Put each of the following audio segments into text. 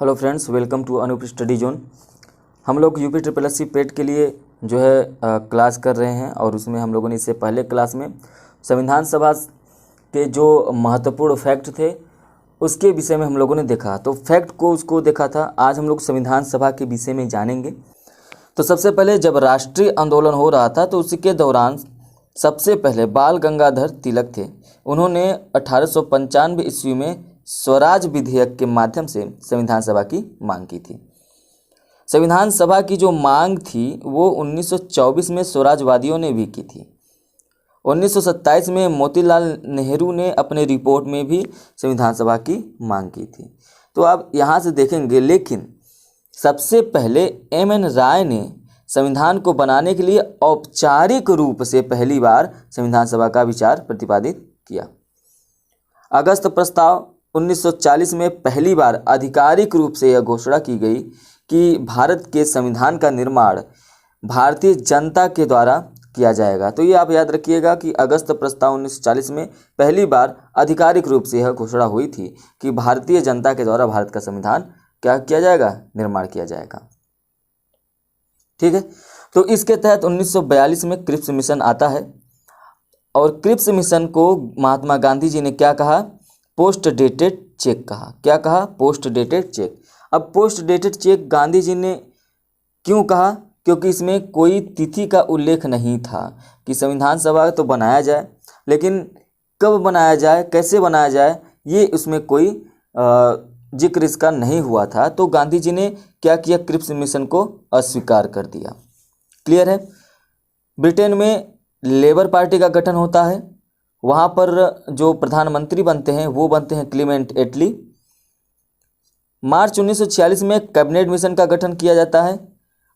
Hello friends, welcome to Anup study zone. हम लोग UP triple S C PET के लिए जो है क्लास कर रहे हैं और उसमें हम लोगों ने इससे पहले क्लास में संविधान सभा के जो महत्वपूर्ण फैक्ट थे उसके विषय में हम लोगों ने देखा। तो फैक्ट को उसको देखा था। आज हम लोग संविधान सभा के विषय में जानेंगे। तो सबसे पहले जब राष्ट्रीय आंदोलन हो रहा था तो उसके दौरान सबसे पहले बाल गंगाधर तिलक थे। उन्होंने 1895 ईस्वी में स्वराज विधेयक के माध्यम से संविधान सभा की मांग की थी। संविधान सभा की जो मांग थी वो 1924 में स्वराजवादियों ने भी की थी। 1927 में मोतीलाल नेहरू ने अपने रिपोर्ट में भी संविधान सभा की मांग की थी। तो आप यहाँ से देखेंगे, लेकिन सबसे पहले एम.एन. राय ने संविधान को बनाने के लिए औपचारिक रूप से पहली बार संविधान सभा का विचार प्रतिपादित किया। अगस्त प्रस्ताव 1940 में पहली बार आधिकारिक रूप से यह घोषणा की गई कि भारत के संविधान का निर्माण भारतीय जनता के द्वारा किया जाएगा। तो ये आप याद रखिएगा कि अगस्त प्रस्ताव 1940 में पहली बार आधिकारिक रूप से यह घोषणा हुई थी कि भारतीय जनता के द्वारा भारत का संविधान क्या किया जाएगा, निर्माण किया जाएगा। ठीक है। तो इसके तहत 1942 में क्रिप्स मिशन आता है और क्रिप्स मिशन को महात्मा गांधी जी ने क्या कहा, पोस्ट डेटेड चेक कहा। क्या कहा, पोस्ट डेटेड चेक। अब post dated cheque Gandhi ji ने क्यों कहा, क्योंकि इसमें कोई तिथि का उल्लेख नहीं था कि संविधान सभा तो बनाया जाए, लेकिन कब बनाया जाए, कैसे बनाया जाए, ये उसमें कोई जिक्र इसका नहीं हुआ था। तो गांधी जी ने क्या किया, क्रिप्स मिशन को अस्वीकार कर दिया। क्लियर है। ब्रिटेन में लेबर पार्टी का गठन होता है। वहाँ पर जो प्रधानमंत्री बनते हैं वो बनते हैं क्लीमेंट एटली। मार्च 1946 में कैबिनेट मिशन का गठन किया जाता है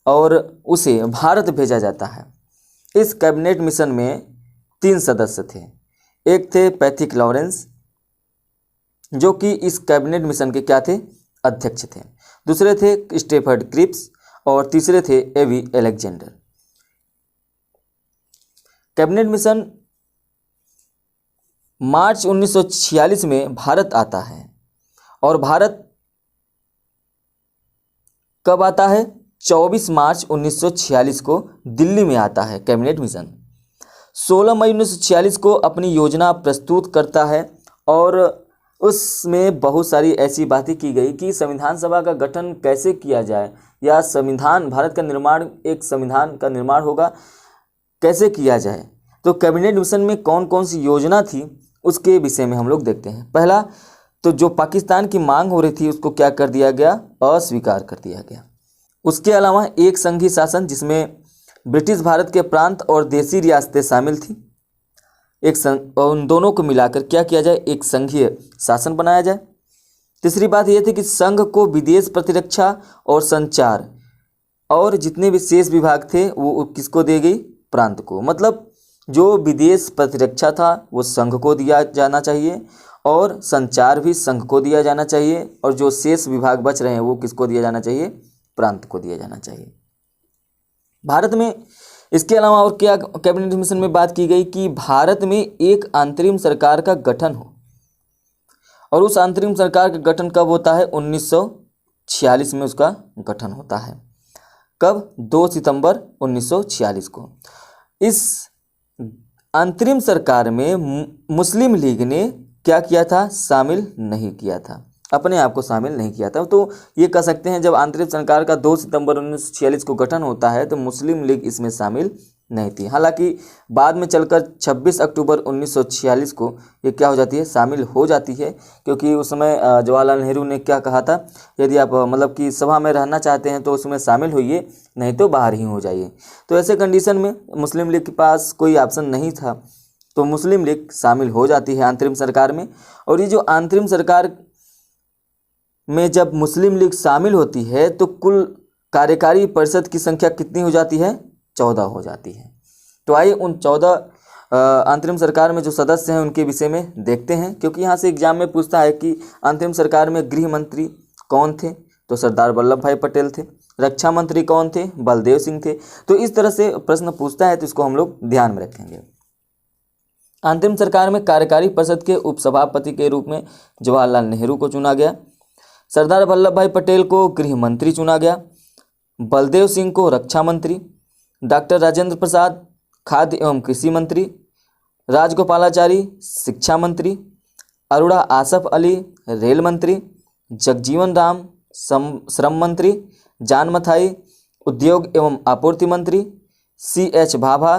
और उसे भारत भेजा जाता है। इस कैबिनेट मिशन में 3 सदस्य थे। एक थे पैथिक लॉरेंस, जो कि इस कैबिनेट मिशन के क्या थे, अध्यक्ष थे। दूसरे थे स्टेफर्ड क्रिप्स और तीसरे थे एवी अलेक्जेंडर। कैबिनेट मिशन मार्च 1946 में भारत आता है और भारत कब आता है, 24 मार्च 1946 को दिल्ली में आता है कैबिनेट मिशन। 16 मई 1946 को अपनी योजना प्रस्तुत करता है और उसमें बहुत सारी ऐसी बातें की गई कि संविधान सभा का गठन कैसे किया जाए या संविधान, भारत का निर्माण, एक संविधान का निर्माण होगा, कैसे किया जाए। तो कैबिनेट मिशन में कौन कौन सी योजना थी उसके विषय में हम लोग देखते हैं। पहला तो जो पाकिस्तान की मांग हो रही थी उसको क्या कर दिया गया, अस्वीकार कर दिया गया। उसके अलावा एक संघीय शासन जिसमें ब्रिटिश भारत के प्रांत और देसी रियासतें शामिल थी, उन दोनों को मिलाकर क्या किया जाए, एक संघीय शासन बनाया जाए। तीसरी बात यह थी कि संघ को विदेश प्रतिरक्षा और संचार और जितने भी शेष विभाग थे वो किसको दी गई, प्रांत को। मतलब जो विदेश प्रतिरक्षा था वो संघ को दिया जाना चाहिए और संचार भी संघ को दिया जाना चाहिए और जो शेष विभाग बच रहे हैं वो किसको दिया जाना चाहिए, प्रांत को दिया जाना चाहिए। भारत में इसके अलावा और क्या कैबिनेट मिशन में बात की गई कि भारत में एक अंतरिम सरकार का गठन हो और उस अंतरिम सरकार का गठन कब होता है, 1946 में उसका गठन होता है। कब, 2 सितंबर 1946 को। इस अंतरिम सरकार में मुस्लिम लीग ने क्या किया था, शामिल नहीं किया था, अपने आप को शामिल नहीं किया था। तो ये कह सकते हैं जब अंतरिम सरकार का 2 सितंबर 1946 को गठन होता है तो मुस्लिम लीग इसमें शामिल नहीं थी। हालांकि बाद में चलकर 26 अक्टूबर 1946 को ये क्या हो जाती है, शामिल हो जाती है, क्योंकि उस समय जवाहरलाल नेहरू ने क्या कहा था, यदि आप मतलब कि सभा में रहना चाहते हैं तो उसमें शामिल होइए, नहीं तो बाहर ही हो जाइए। तो ऐसे कंडीशन में मुस्लिम लीग के पास कोई ऑप्शन नहीं था तो मुस्लिम लीग शामिल हो जाती है अंतरिम सरकार में। और ये जो अंतरिम सरकार में जब मुस्लिम लीग शामिल होती है तो कुल कार्यकारी परिषद की संख्या कितनी हो जाती है, 14 हो जाती है। तो आइए उन 14 अंतरिम सरकार में जो सदस्य हैं उनके विषय में देखते हैं, क्योंकि यहाँ से एग्जाम में पूछता है कि अंतरिम सरकार में गृह मंत्री कौन थे, तो सरदार वल्लभ भाई पटेल थे। रक्षा मंत्री कौन थे, बलदेव सिंह थे। तो इस तरह से प्रश्न पूछता है तो इसको हम लोग ध्यान में रखेंगे। अंतरिम सरकार में कार्यकारी परिषद के उपसभापति के रूप में जवाहरलाल नेहरू को चुना गया। सरदार वल्लभ भाई पटेल को गृह मंत्री चुना गया। बलदेव सिंह को रक्षा मंत्री, डॉक्टर राजेंद्र प्रसाद खाद्य एवं कृषि मंत्री, राजगोपालाचारी शिक्षा मंत्री, अरोड़ा आसफ अली रेल मंत्री, जगजीवन राम श्रम मंत्री, जान मथाई उद्योग एवं आपूर्ति मंत्री, CH भाभा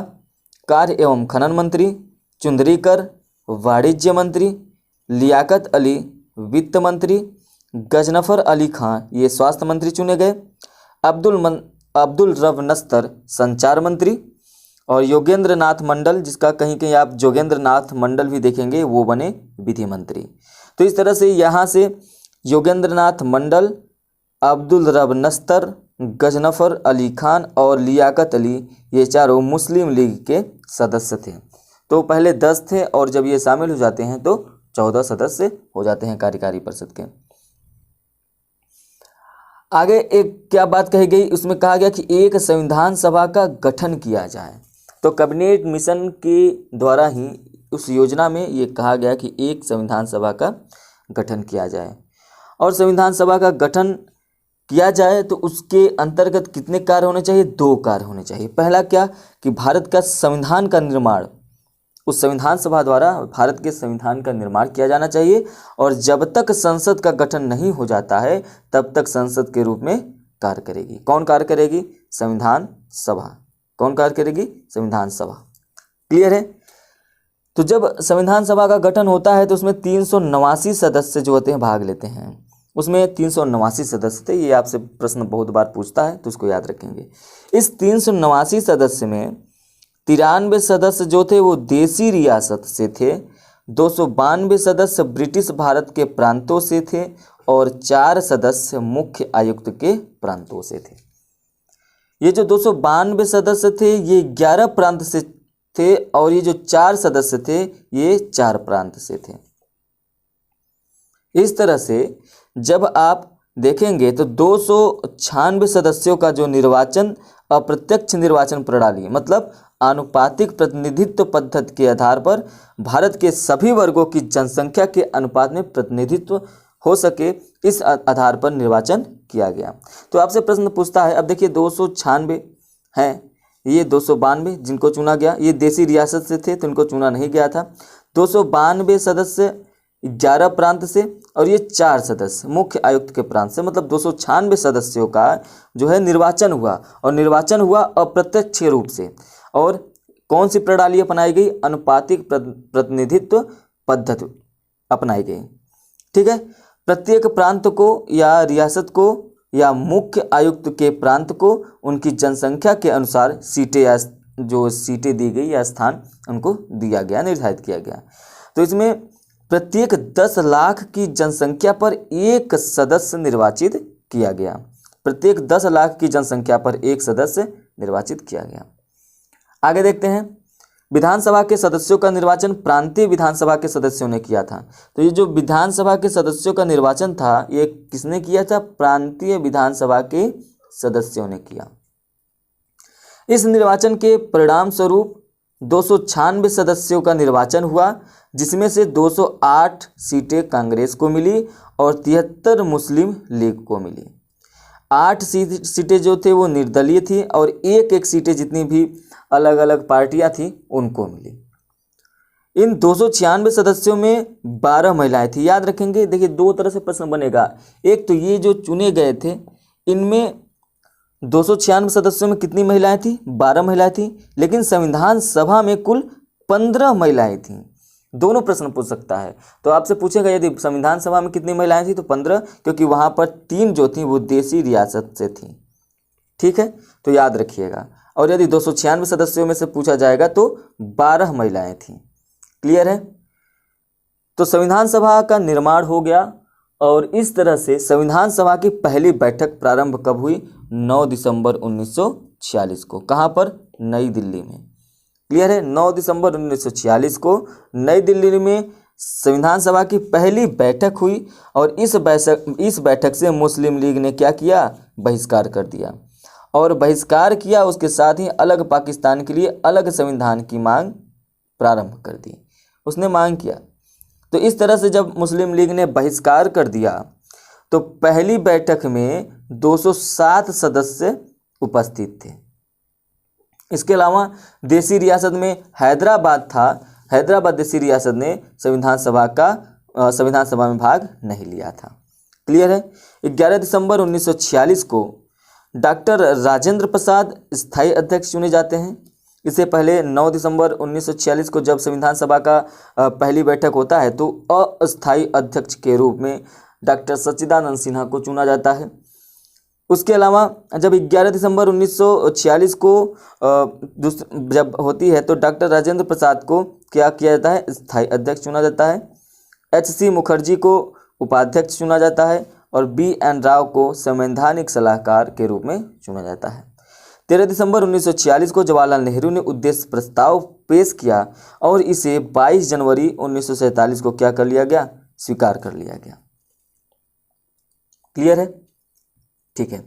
कार्य एवं खनन मंत्री, चुंदरीकर वाणिज्य मंत्री, लियाकत अली वित्त मंत्री, गजनफर अली खां ये स्वास्थ्य मंत्री चुने गए, अब्दुल रब नस्तर संचार मंत्री, और योगेंद्र नाथ मंडल, जिसका कहीं कहीं आप जोगेंद्र नाथ मंडल भी देखेंगे, वो बने विधि मंत्री। तो इस तरह से यहाँ से योगेंद्र नाथ मंडल, अब्दुल रब नस्तर, गजनफर अली खान और लियाकत अली ये चारों मुस्लिम लीग के सदस्य थे। तो पहले 10 थे और जब ये शामिल हो जाते हैं तो 14 सदस्य हो जाते हैं कार्यकारी परिषद के। आगे एक क्या बात कही गई, उसमें कहा गया कि एक संविधान सभा का गठन किया जाए। तो कैबिनेट मिशन के द्वारा ही उस योजना में ये कहा गया कि एक संविधान सभा का गठन किया जाए। और संविधान सभा का गठन किया जाए तो उसके अंतर्गत कितने कार्य होने चाहिए? 2 कार्य होने चाहिए। पहला क्या कि भारत का संविधान का निर्माण, उस संविधान सभा द्वारा भारत के संविधान का निर्माण किया जाना चाहिए, और जब तक संसद का गठन नहीं हो जाता है तब तक संसद के रूप में कार्य करेगी। कौन कार्य करेगी? संविधान सभा। कौन कार्य करेगी? संविधान सभा। क्लियर है? तो जब संविधान सभा का गठन होता है तो उसमें 389 सदस्य जो होते हैं भाग लेते हैं। उसमें 389 सदस्य थे। ये आपसे प्रश्न बहुत बार पूछता है तो उसको याद रखेंगे। इस 389 सदस्य में 93 सदस्य जो थे वो देसी रियासत से थे, 292 सदस्य ब्रिटिश भारत के प्रांतों से थे और 4 सदस्य मुख्य आयुक्त के प्रांतों से थे। ये जो 292 सदस्य थे ये 11 प्रांत से थे और ये जो 4 सदस्य थे ये 4 प्रांत से थे। इस तरह से जब आप देखेंगे तो 296 सदस्यों का जो निर्वाचन अप्रत्यक्ष निर्वाचन प्रणाली मतलब आनुपातिक प्रतिनिधित्व पद्धति के आधार पर भारत के सभी वर्गों की जनसंख्या के अनुपात में प्रतिनिधित्व हो सके, इस आधार पर निर्वाचन किया गया। तो आपसे प्रश्न पूछता है, अब देखिए 296 हैं, ये 292 जिनको चुना गया ये देसी रियासत से थे तो इनको चुना नहीं गया था। 292 सदस्य 11 प्रांत से और ये 4 सदस्य मुख्य आयुक्त के प्रांत से, मतलब 296 सदस्यों का जो है निर्वाचन हुआ, और निर्वाचन हुआ अप्रत्यक्ष रूप से। और कौन सी प्रणाली अपनाई गई? अनुपातिक प्रतिनिधित्व पद्धति अपनाई गई। ठीक है, प्रत्येक प्रांत को या रियासत को या मुख्य आयुक्त के प्रांत को उनकी जनसंख्या के अनुसार सीटें या जो सीटें दी गई या स्थान उनको दिया गया, निर्धारित किया गया। तो इसमें प्रत्येक 10 लाख की जनसंख्या पर एक सदस्य निर्वाचित किया गया। प्रत्येक 10 लाख की जनसंख्या पर एक सदस्य निर्वाचित किया गया। आगे देखते हैं, विधानसभा के सदस्यों का निर्वाचन प्रांतीय विधानसभा के सदस्यों ने किया था। तो ये जो विधानसभा के सदस्यों का निर्वाचन था ये किसने किया था? प्रांतीय विधानसभा के सदस्यों ने किया। इस निर्वाचन के परिणाम स्वरूप 296 सदस्यों का निर्वाचन हुआ, जिसमें से 208 सीटें कांग्रेस को मिली और 73 मुस्लिम लीग को मिली। 8 सीटें जो थे वो निर्दलीय थी और एक सीटें जितनी भी अलग अलग पार्टियां थी उनको मिली। इन 296 सदस्यों में 12 महिलाएं थी। याद रखेंगे, देखिए 2 तरह से प्रश्न बनेगा। एक तो ये जो चुने गए थे इनमें 296 सदस्यों में कितनी महिलाएं थी? 12 महिलाएं थी। लेकिन संविधान सभा में कुल 15 महिलाएं थीं। दोनों प्रश्न पूछ सकता है। तो आपसे पूछेगा यदि संविधान सभा में कितनी महिलाएं थी तो 15, क्योंकि वहां पर 3 जो थी वो देसी रियासत से थी। ठीक है, तो याद रखिएगा। और यदि 296 सदस्यों में से पूछा जाएगा तो 12 महिलाएं थीं। क्लियर है? तो संविधान सभा का निर्माण हो गया और इस तरह से संविधान सभा की पहली बैठक प्रारंभ कब हुई? 9 दिसंबर 1946 को। कहाँ पर? नई दिल्ली में। क्लियर है? 9 दिसंबर 1946 को नई दिल्ली में संविधान सभा की पहली बैठक हुई और इस बैठक से मुस्लिम लीग ने क्या किया? बहिष्कार कर दिया। और बहिष्कार किया, उसके साथ ही अलग पाकिस्तान के लिए अलग संविधान की मांग प्रारंभ कर दी। उसने मांग किया। तो इस तरह से जब मुस्लिम लीग ने बहिष्कार कर दिया तो पहली बैठक में 207 सदस्य उपस्थित थे। इसके अलावा देशी रियासत में हैदराबाद था। हैदराबाद देशी रियासत ने संविधान सभा में भाग नहीं लिया था। क्लियर है। 11 दिसंबर 1946 को डॉक्टर राजेंद्र प्रसाद स्थायी अध्यक्ष चुने जाते हैं। इससे पहले 9 दिसंबर 1946 को जब संविधान सभा का पहली बैठक होता है तो अस्थायी अध्यक्ष के रूप में डॉक्टर सच्चिदानंद सिन्हा को चुना जाता है। उसके अलावा जब 11 दिसंबर 1946 को जब होती है तो डॉक्टर राजेंद्र प्रसाद को क्या किया जाता है, स्थायी अध्यक्ष चुना जाता है। एच.सी. मुखर्जी को उपाध्यक्ष चुना जाता है और बी.एन. राव को संवैधानिक सलाहकार के रूप में चुना जाता है। 13 दिसंबर 1946 को जवाहरलाल नेहरू ने उद्देश्य प्रस्ताव पेश किया और इसे 22 जनवरी 1947 को क्या कर लिया गया, स्वीकार कर लिया गया। क्लियर है। ठीक है।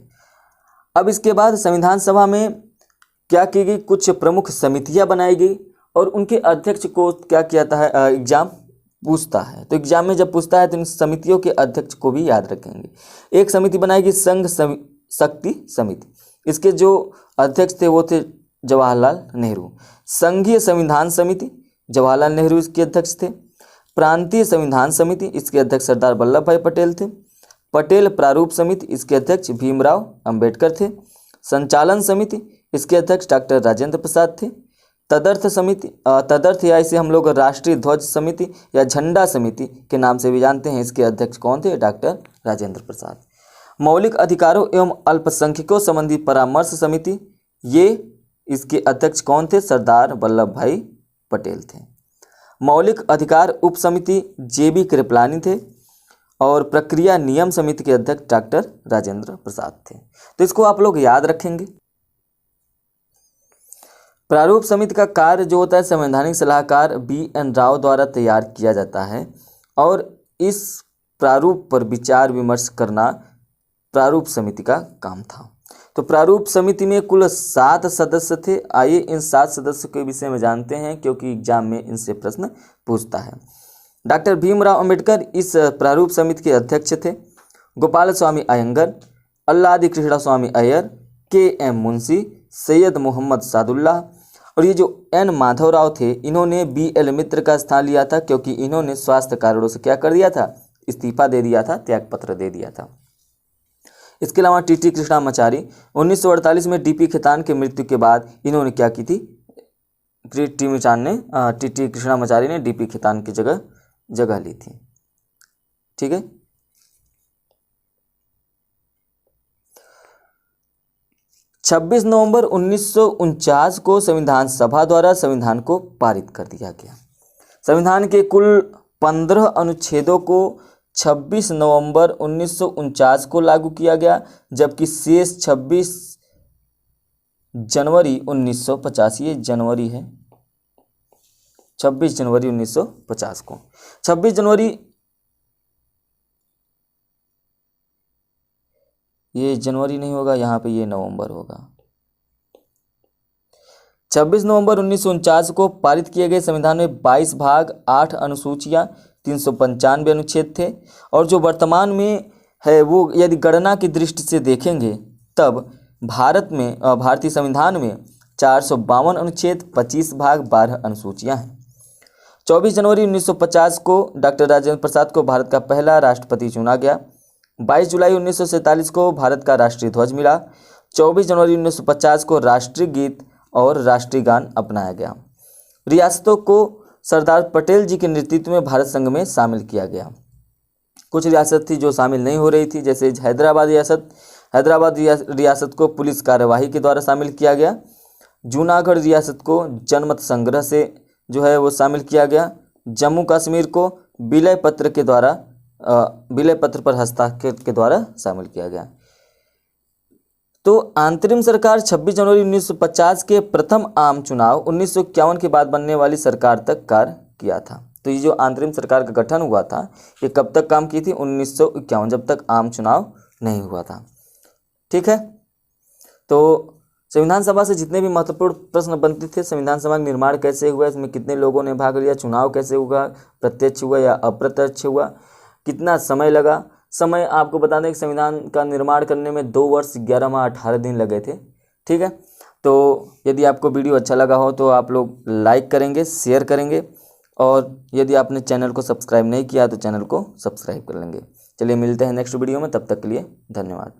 अब इसके बाद संविधान सभा में क्या की गई, कुछ प्रमुख समितियां बनाई गई और उनके अध्यक्ष को क्या किया जाता है, एग्जाम पूछता है। तो एग्जाम में जब पूछता है तो इन समितियों के अध्यक्ष को भी याद रखेंगे। एक समिति बनाएगी संघ शक्ति समिति। इसके जो अध्यक्ष थे वो थे जवाहरलाल नेहरू। संघीय संविधान समिति, जवाहरलाल नेहरू इसके अध्यक्ष थे। प्रांतीय संविधान समिति, इसके अध्यक्ष सरदार वल्लभ भाई पटेल थे। पटेल प्रारूप समिति, इसके अध्यक्ष भीमराव अंबेडकर थे। संचालन समिति, इसके अध्यक्ष डॉक्टर राजेंद्र प्रसाद थे। तदर्थ या इसे हम लोग राष्ट्रीय ध्वज समिति या झंडा समिति के नाम से भी जानते हैं, इसके अध्यक्ष कौन थे, डॉक्टर राजेंद्र प्रसाद। मौलिक अधिकारों एवं अल्पसंख्यकों संबंधी परामर्श समिति, ये इसके अध्यक्ष कौन थे, सरदार वल्लभ भाई पटेल थे। मौलिक अधिकार उप समिति जे.बी. कृपलानी थे और प्रक्रिया नियम समिति के अध्यक्ष डॉक्टर राजेंद्र प्रसाद थे। तो इसको आप लोग याद रखेंगे। प्रारूप समिति का कार्य जो होता है संवैधानिक सलाहकार बी.एन. राव द्वारा तैयार किया जाता है और इस प्रारूप पर विचार विमर्श करना प्रारूप समिति का काम था। तो प्रारूप समिति में कुल 7 सदस्य थे। आइए इन 7 सदस्यों के विषय में जानते हैं क्योंकि एग्जाम में इनसे प्रश्न पूछता है। डॉक्टर भीमराव अंबेडकर इस प्रारूप समिति के अध्यक्ष थे। गोपाल स्वामी अयंगर, अल्लादी कृष्णा स्वामी अय्यर, के.एम. मुंशी, सैयद मोहम्मद सादुल्लाह और ये जो एन. माधवराव थे, इन्होंने बी.एल. मित्र का स्थान लिया था क्योंकि इन्होंने स्वास्थ्य कारणों से क्या कर दिया था, इस्तीफा दे दिया था, त्यागपत्र दे दिया था। इसके अलावा टी.टी. कृष्णामाचारी 1948 में डी.पी. खेतान की मृत्यु के बाद इन्होंने क्या की थी, टी.टी. कृष्णामाचारी ने डी.पी. खेतान की जगह ली थी। ठीक है। छब्बीस नवंबर 1949 को संविधान सभा द्वारा संविधान को पारित कर दिया गया। संविधान के कुल 15 अनुच्छेदों को 26 नवंबर 1949 को लागू किया गया, जबकि शेष 26 जनवरी 1950, ये जनवरी है, 26 जनवरी 1950 को, 26 जनवरी, ये जनवरी नहीं होगा, यहाँ पे ये नवंबर होगा। 26 नवंबर 1949 को पारित किए गए संविधान में 22 भाग, 8 अनुसूचियां, 395 अनुच्छेद थे और जो वर्तमान में है वो यदि गणना की दृष्टि से देखेंगे तब भारतीय संविधान में 452 अनुच्छेद, 25 भाग, 12 अनुसूचियां हैं। 24 जनवरी 1950 को डॉक्टर राजेंद्र प्रसाद को भारत का पहला राष्ट्रपति चुना गया। 22 जुलाई 1947 को भारत का राष्ट्रीय ध्वज मिला। 24 जनवरी 1950 को राष्ट्रीय गीत और राष्ट्रीय गान अपनाया गया। रियासतों को सरदार पटेल जी के नेतृत्व में भारत संघ में शामिल किया गया। कुछ रियासत थी जो शामिल नहीं हो रही थी, जैसे हैदराबाद रियासत को पुलिस कार्यवाही के द्वारा शामिल किया गया। जूनागढ़ रियासत को जनमत संग्रह से जो है वो शामिल किया गया। जम्मू कश्मीर को विलय पत्र पर हस्ताक्षर के द्वारा शामिल किया गया। तो अंतरिम सरकार 26 जनवरी 1950 के प्रथम आम चुनाव 1951 के बाद बनने वाली सरकार तक कार्य किया था। तो ये जो अंतरिम सरकार का गठन हुआ था ये कब तक काम की थी, 1951, जब तक आम चुनाव नहीं हुआ था। ठीक है। तो संविधान सभा से जितने भी महत्वपूर्ण प्रश्न बनते थे, संविधान सभा का निर्माण कैसे हुआ, इसमें कितने लोगों ने भाग लिया, चुनाव कैसे हुआ, प्रत्यक्ष हुआ या अप्रत्यक्ष हुआ, कितना समय लगा, समय आपको बता दें कि संविधान का निर्माण करने में 2 वर्ष 11 माह 18 दिन लगे थे। ठीक है, तो यदि आपको वीडियो अच्छा लगा हो तो आप लोग लाइक करेंगे, शेयर करेंगे, और यदि आपने चैनल को सब्सक्राइब नहीं किया तो चैनल को सब्सक्राइब कर लेंगे। चलिए मिलते हैं नेक्स्ट वीडियो में, तब तक के लिए धन्यवाद।